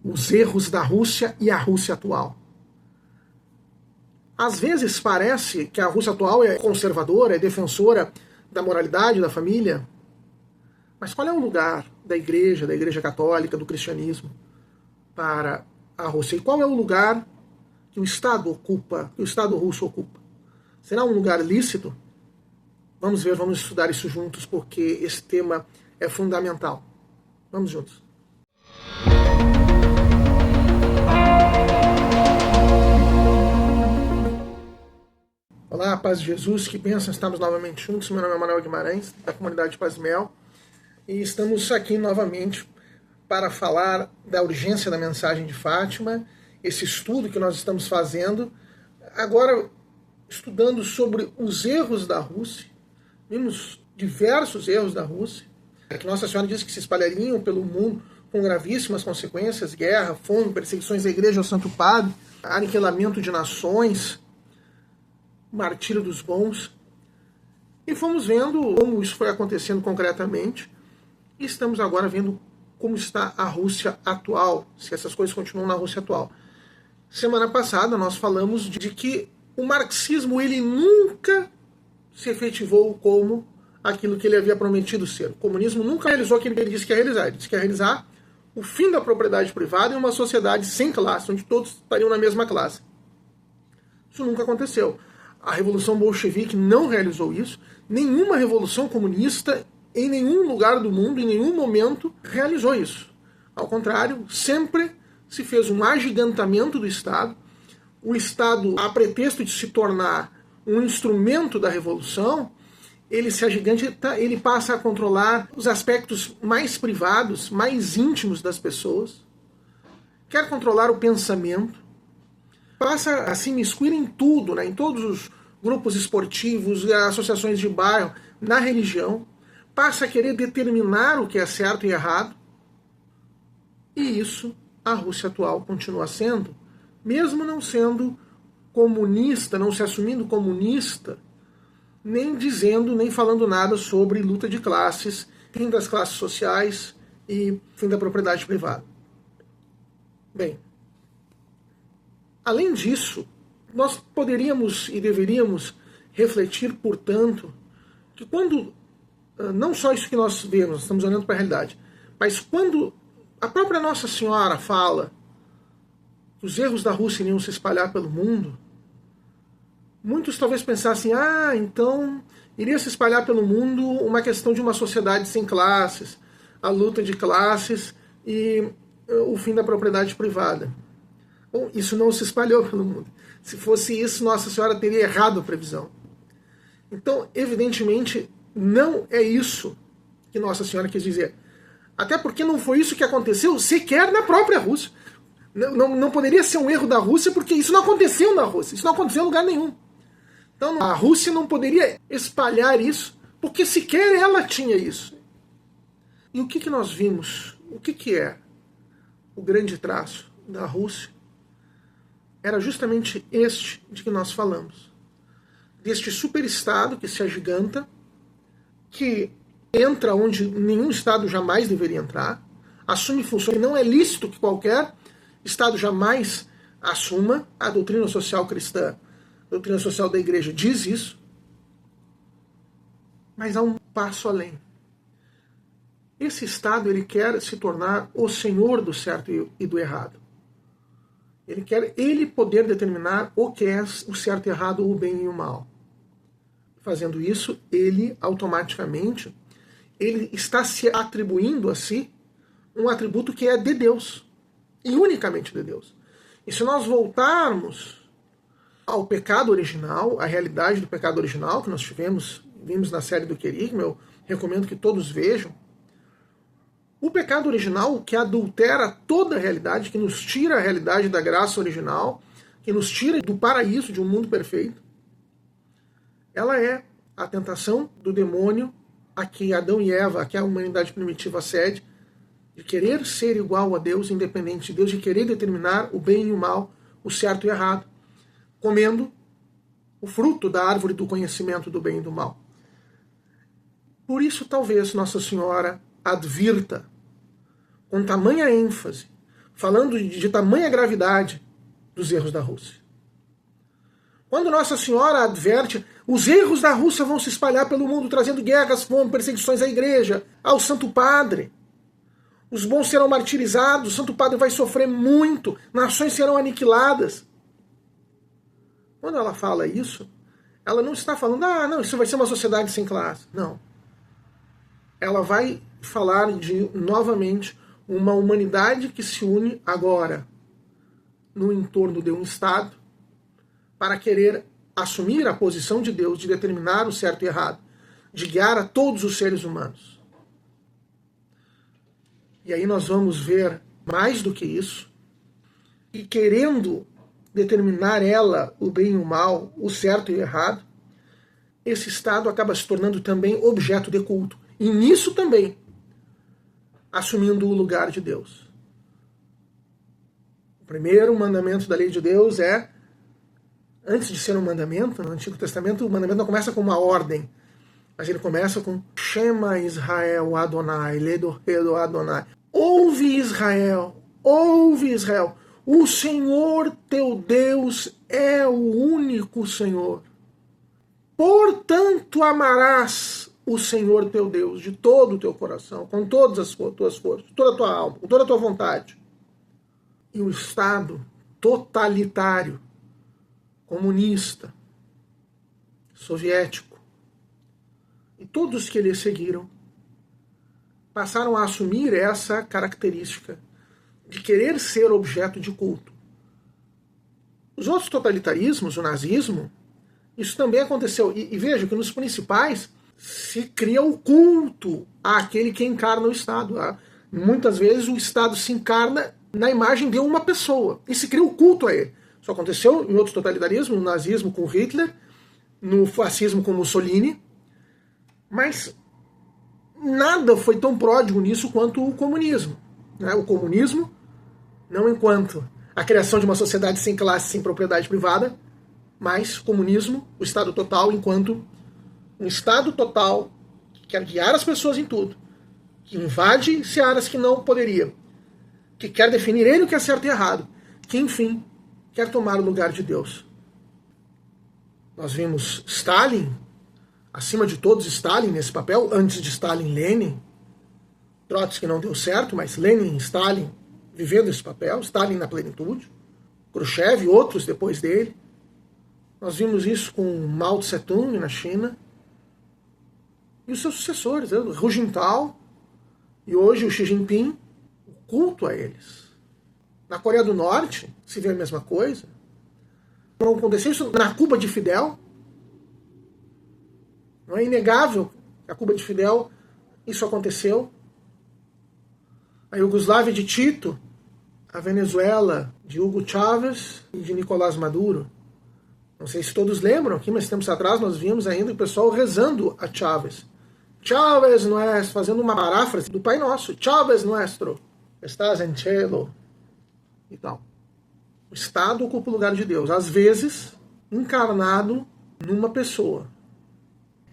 os erros da Rússia e a Rússia atual. Às vezes parece que a Rússia atual é conservadora, é defensora da moralidade, da família. Mas qual é o lugar da Igreja Católica, do cristianismo, para a Rússia? E qual é o lugar que o Estado ocupa, que o Estado russo ocupa? Será um lugar lícito? Vamos ver, vamos estudar isso juntos, porque esse tema é fundamental. Vamos juntos. Olá, paz de Jesus, que bênção, estamos novamente juntos. Meu nome é Manuel Guimarães, da comunidade Paz Mel, e estamos aqui novamente para falar da urgência da mensagem de Fátima, esse estudo que nós estamos fazendo, agora estudando sobre os erros da Rússia. Vimos diversos erros da Rússia, que Nossa Senhora disse que se espalhariam pelo mundo com gravíssimas consequências: guerra, fome, perseguições à Igreja ao Santo Padre, aniquilamento de nações, martírio dos bons. E fomos vendo como isso foi acontecendo concretamente, e estamos agora vendo como está a Rússia atual, se essas coisas continuam na Rússia atual. Semana passada nós falamos de que o marxismo ele nunca se efetivou como aquilo que ele havia prometido ser. O comunismo nunca realizou aquilo que ele disse que ia realizar. Ele disse que ia realizar o fim da propriedade privada em uma sociedade sem classe, onde todos estariam na mesma classe. Isso nunca aconteceu. A Revolução Bolchevique não realizou isso. Nenhuma revolução comunista, em nenhum lugar do mundo, em nenhum momento, realizou isso. Ao contrário, sempre se fez um agigantamento do Estado. O Estado, a pretexto de se tornar um instrumento da revolução, ele se agiganta, ele passa a controlar os aspectos mais privados, mais íntimos das pessoas, quer controlar o pensamento, passa a se imiscuir em tudo, né, em todos os grupos esportivos, associações de bairro, na religião, passa a querer determinar o que é certo e errado. E isso a Rússia atual continua sendo, mesmo não sendo comunista, não se assumindo comunista, nem dizendo, nem falando nada sobre luta de classes, fim das classes sociais e fim da propriedade privada. Bem, além disso, nós poderíamos e deveríamos refletir, portanto, que quando, não só isso que nós vemos, estamos olhando para a realidade, mas quando a própria Nossa Senhora fala que os erros da Rússia iriam se espalhar pelo mundo, muitos talvez pensassem, então iria se espalhar pelo mundo uma questão de uma sociedade sem classes, a luta de classes e o fim da propriedade privada. Bom, isso não se espalhou pelo mundo. Se fosse isso, Nossa Senhora teria errado a previsão. Então, evidentemente, não é isso que Nossa Senhora quis dizer. Até porque não foi isso que aconteceu sequer na própria Rússia. Não poderia ser um erro da Rússia, porque isso não aconteceu na Rússia. Isso não aconteceu em lugar nenhum. Então, a Rússia não poderia espalhar isso, porque sequer ela tinha isso. E o que nós vimos? O que é o grande traço da Rússia? Era justamente este de que nós falamos. Deste superestado que se agiganta, que entra onde nenhum Estado jamais deveria entrar, assume funções que não é lícito que qualquer Estado jamais assuma. A doutrina social cristã, a doutrina social da Igreja diz isso, mas há um passo além. Esse Estado ele quer se tornar o senhor do certo e do errado. Ele quer poder determinar o que é o certo e errado, o bem e o mal. Fazendo isso, ele automaticamente ele está se atribuindo a si um atributo que é de Deus, e unicamente de Deus. E se nós voltarmos ao pecado original, à realidade do pecado original que nós vimos na série do Querigma, eu recomendo que todos vejam, o pecado original que adultera toda a realidade, que nos tira a realidade da graça original, que nos tira do paraíso, de um mundo perfeito, ela é a tentação do demônio a que Adão e Eva, a que a humanidade primitiva cede, de querer ser igual a Deus, independente de Deus, de querer determinar o bem e o mal, o certo e o errado, comendo o fruto da árvore do conhecimento do bem e do mal. Por isso, talvez Nossa Senhora advirta com tamanha ênfase, falando de tamanha gravidade dos erros da Rússia. Quando Nossa Senhora adverte, os erros da Rússia vão se espalhar pelo mundo, trazendo guerras, fome, perseguições à igreja, ao Santo Padre. Os bons serão martirizados, o Santo Padre vai sofrer muito, nações serão aniquiladas. Quando ela fala isso, ela não está falando, não, isso vai ser uma sociedade sem classe. Não. Ela vai falar de, novamente, uma humanidade que se une agora no entorno de um Estado para querer assumir a posição de Deus, de determinar o certo e errado, de guiar a todos os seres humanos. E aí nós vamos ver mais do que isso, e querendo determinar ela o bem e o mal, o certo e o errado, esse Estado acaba se tornando também objeto de culto. E nisso também, assumindo o lugar de Deus. O primeiro mandamento da lei de Deus é, antes de ser um mandamento, no Antigo Testamento, o mandamento não começa com uma ordem, mas ele começa com Shema Israel Adonai, Ledohedo Adonai. Ouve Israel, o Senhor teu Deus é o único Senhor. Portanto amarás o Senhor teu Deus de todo o teu coração, com todas as tuas forças, toda a tua alma, com toda a tua vontade. E o Estado totalitário, comunista, soviético, e todos que lhe seguiram, passaram a assumir essa característica de querer ser objeto de culto. Os outros totalitarismos, o nazismo, isso também aconteceu. E veja que nos principais se cria o culto àquele que encarna o Estado. Muitas vezes o Estado se encarna na imagem de uma pessoa e se cria o culto a ele. Isso aconteceu em outros totalitarismos, no nazismo com Hitler, no fascismo com Mussolini, mas nada foi tão pródigo nisso quanto o comunismo. O comunismo, não enquanto a criação de uma sociedade sem classe, sem propriedade privada, mas comunismo, o Estado total, enquanto um Estado total que quer guiar as pessoas em tudo, que invade searas que não poderia, que quer definir ele o que é certo e errado, que, enfim, quer tomar o lugar de Deus. Nós vimos Stalin, acima de todos Stalin nesse papel, antes de Stalin, Lenin. Trotsky não deu certo, mas Lenin e Stalin vivendo esse papel, Stalin na plenitude, Khrushchev e outros depois dele. Nós vimos isso com Mao Tse-tung na China e os seus sucessores, Hu Jintao e hoje o Xi Jinping, o culto a eles. Na Coreia do Norte se vê a mesma coisa. Não aconteceu isso na Cuba de Fidel. Não é inegável que a Cuba de Fidel isso aconteceu. A Iugoslávia de Tito, a Venezuela de Hugo Chávez e de Nicolás Maduro. Não sei se todos lembram aqui, mas tempos atrás nós vimos ainda o pessoal rezando a Chávez. Chávez nuestro, fazendo uma paráfrase do Pai Nosso. Chávez nuestro, estás en cielo. E tal. O Estado ocupa o lugar de Deus, às vezes encarnado numa pessoa.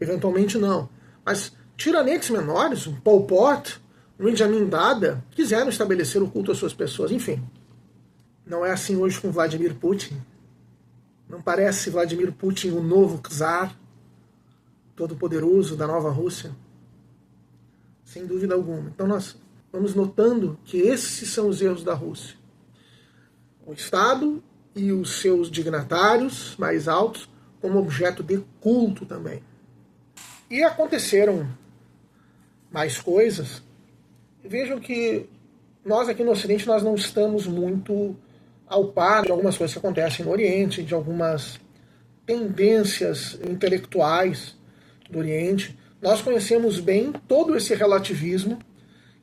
Eventualmente não. Mas tiranetes menores, um Pol Pot, um Benjamin Dada, quiseram estabelecer o culto às suas pessoas. Enfim, não é assim hoje com Vladimir Putin. Não parece Vladimir Putin o novo czar, todo-poderoso da nova Rússia? Sem dúvida alguma. Então nós vamos notando que esses são os erros da Rússia. O Estado e os seus dignatários mais altos como objeto de culto também. E aconteceram mais coisas. Vejam que nós aqui no Ocidente nós não estamos muito ao par de algumas coisas que acontecem no Oriente, de algumas tendências intelectuais do Oriente. Nós conhecemos bem todo esse relativismo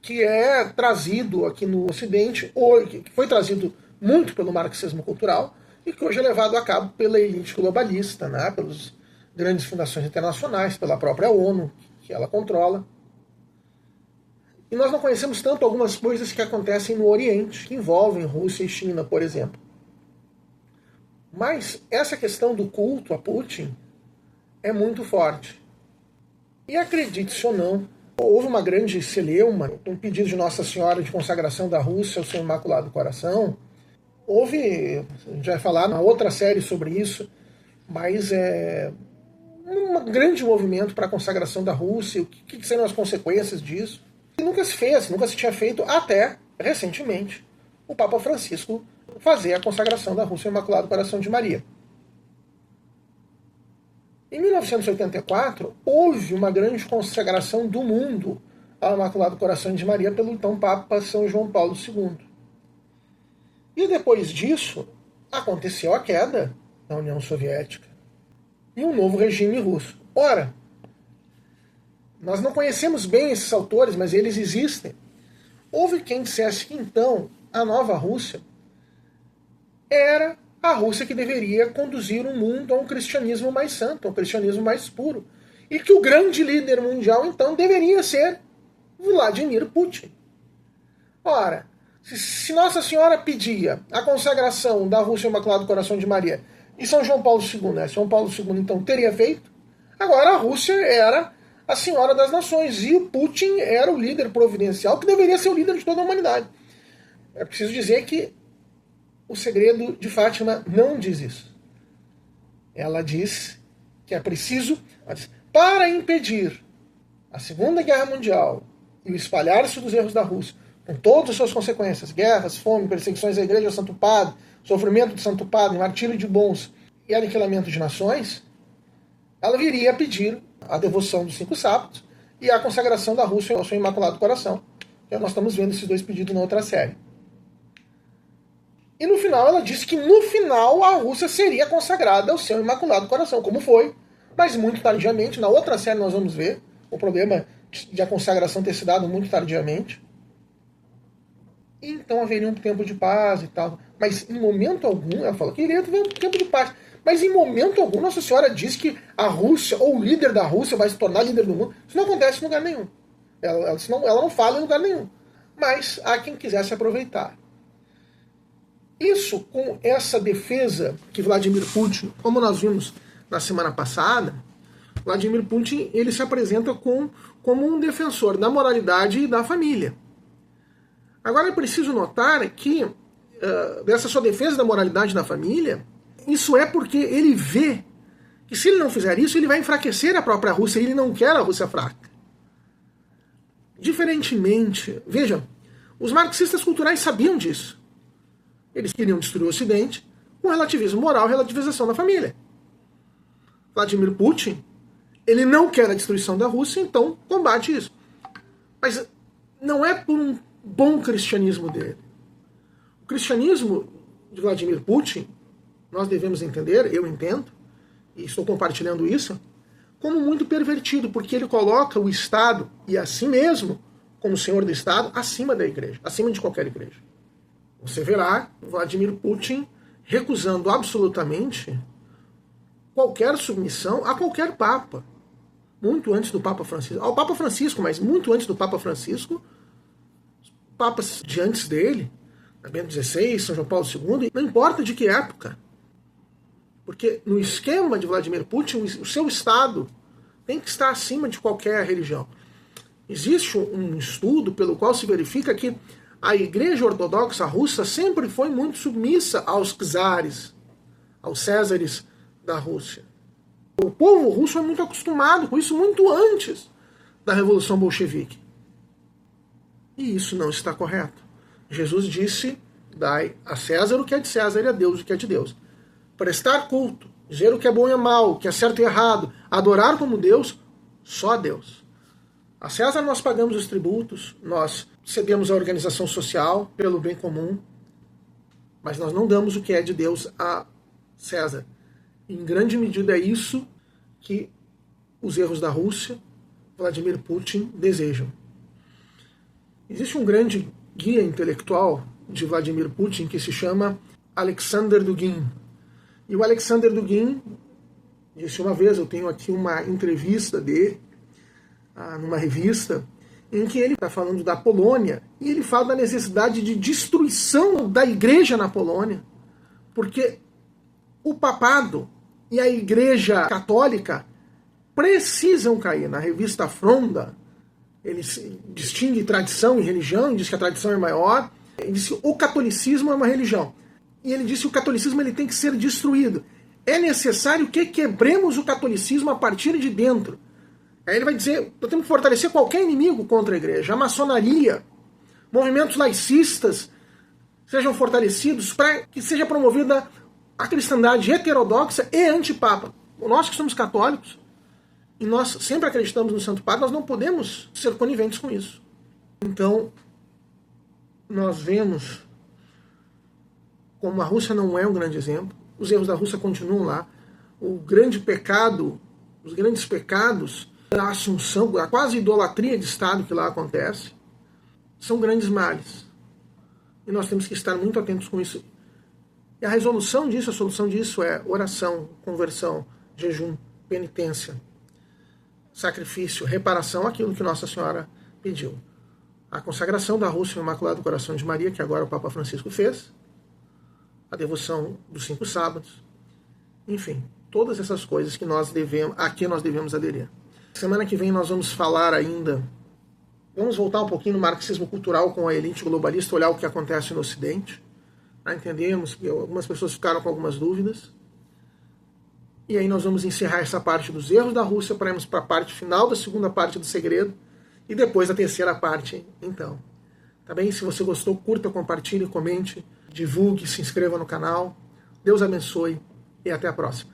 que é trazido aqui no Ocidente, ou que foi trazido muito pelo marxismo cultural, e que hoje é levado a cabo pela elite globalista, né, pelas grandes fundações internacionais, pela própria ONU, que ela controla. E nós não conhecemos tanto algumas coisas que acontecem no Oriente, que envolvem Rússia e China, por exemplo. Mas essa questão do culto a Putin é muito forte. E acredite-se ou não, Houve uma grande celeuma, um pedido de Nossa Senhora de consagração da Rússia ao seu Imaculado Coração. Houve, a gente vai falar na outra série sobre isso, mas um grande movimento para a consagração da Rússia, o que serão as consequências disso. E nunca se fez, nunca se tinha feito até recentemente o Papa Francisco fazer a consagração da Rússia ao Imaculado Coração de Maria. Em 1984, houve uma grande consagração do mundo ao Imaculado Coração de Maria pelo então Papa São João Paulo II. E depois disso, aconteceu a queda da União Soviética e um novo regime russo. Ora, nós não conhecemos bem esses autores, mas eles existem. Houve quem dissesse que então a nova Rússia era a Rússia que deveria conduzir o mundo a um cristianismo mais santo, a um cristianismo mais puro. E que o grande líder mundial, então, deveria ser Vladimir Putin. Ora, se Nossa Senhora pedia a consagração da Rússia ao Imaculado Coração de Maria e São João Paulo II, né? São Paulo II, então, teria feito, agora a Rússia era a senhora das nações e o Putin era o líder providencial que deveria ser o líder de toda a humanidade. É preciso dizer que o segredo de Fátima não diz isso. Ela diz que é preciso, para impedir a Segunda Guerra Mundial e o espalhar-se dos erros da Rússia, com todas as suas consequências, guerras, fome, perseguições à Igreja do Santo Padre, sofrimento do Santo Padre, martírio de bons e aniquilamento de nações, ela viria a pedir a devoção dos 5 sábados e a consagração da Rússia ao seu Imaculado Coração. Então nós estamos vendo esses 2 pedidos na outra série. E no final ela disse que no final a Rússia seria consagrada ao seu Imaculado Coração, como foi, mas muito tardiamente. Na outra série nós vamos ver o problema de a consagração ter se dado muito tardiamente. E então haveria um tempo de paz e tal. Mas em momento algum, ela falou que iria haver um tempo de paz. Mas em momento algum Nossa Senhora diz que a Rússia, ou o líder da Rússia, vai se tornar líder do mundo. Isso não acontece em lugar nenhum. Ela não fala em lugar nenhum. Mas há quem quisesse aproveitar. Isso, com essa defesa que Vladimir Putin, como nós vimos na semana passada, Vladimir Putin ele se apresenta como um defensor da moralidade e da família. Agora é preciso notar que, dessa sua defesa da moralidade e da família, isso é porque ele vê que se ele não fizer isso, ele vai enfraquecer a própria Rússia e ele não quer a Rússia fraca. Diferentemente, veja, os marxistas culturais sabiam disso. Eles queriam destruir o Ocidente com relativismo moral e relativização da família. Vladimir Putin, ele não quer a destruição da Rússia, então combate isso. Mas não é por um bom cristianismo dele. O cristianismo de Vladimir Putin, nós devemos entender, eu entendo, e estou compartilhando isso, como muito pervertido, porque ele coloca o Estado, e a si mesmo, como senhor do Estado, acima da igreja, acima de qualquer igreja. Você verá Vladimir Putin recusando absolutamente qualquer submissão a qualquer Papa. Muito antes do Papa Francisco. Ao Papa Francisco, mas muito antes do Papa Francisco, os papas de antes dele, Bento XVI, São João Paulo II, não importa de que época. Porque no esquema de Vladimir Putin, o seu Estado tem que estar acima de qualquer religião. Existe um estudo pelo qual se verifica que a Igreja Ortodoxa Russa sempre foi muito submissa aos czares, aos césares da Rússia. O povo russo é muito acostumado com isso muito antes da Revolução Bolchevique. E isso não está correto. Jesus disse, dai a César o que é de César e a Deus o que é de Deus. Prestar culto, dizer o que é bom e é mal, o que é certo e errado, adorar como Deus, só a Deus. A César nós pagamos os tributos, nós cedemos à organização social pelo bem comum, mas nós não damos o que é de Deus a César. Em grande medida é isso que os erros da Rússia, Vladimir Putin, desejam. Existe um grande guia intelectual de Vladimir Putin que se chama Alexander Dugin. E o Alexander Dugin disse uma vez, eu tenho aqui uma entrevista dele, numa revista, em que ele está falando da Polônia, e ele fala da necessidade de destruição da igreja na Polônia, porque o papado e a igreja católica precisam cair. Na revista Fronda, ele distingue tradição e religião, e diz que a tradição é maior. Ele disse que o catolicismo é uma religião. E ele disse que o catolicismo ele tem que ser destruído. É necessário que quebremos o catolicismo a partir de dentro. Aí ele vai dizer, nós temos que fortalecer qualquer inimigo contra a igreja. A maçonaria, movimentos laicistas sejam fortalecidos para que seja promovida a cristandade heterodoxa e antipapa. Nós que somos católicos, e nós sempre acreditamos no Santo Padre, nós não podemos ser coniventes com isso. Então, nós vemos como a Rússia não é um grande exemplo. Os erros da Rússia continuam lá. O grande pecado, os grandes pecados da assunção, a quase idolatria de Estado que lá acontece, são grandes males. E nós temos que estar muito atentos com isso. E a resolução disso, a solução disso é oração, conversão, jejum, penitência, sacrifício, reparação, aquilo que Nossa Senhora pediu. A consagração da Rússia ao Imaculado Coração de Maria, que agora o Papa Francisco fez, a devoção dos 5 sábados, enfim, todas essas coisas que nós devemos aderir. Semana que vem nós vamos falar ainda, vamos voltar um pouquinho no marxismo cultural com a elite globalista, olhar o que acontece no Ocidente, para entendermos que algumas pessoas ficaram com algumas dúvidas. E aí nós vamos encerrar essa parte dos erros da Rússia para irmos para a parte final da segunda parte do segredo e depois a terceira parte, então. Tá bem? Se você gostou, curta, compartilhe, comente, divulgue, se inscreva no canal. Deus abençoe e até a próxima.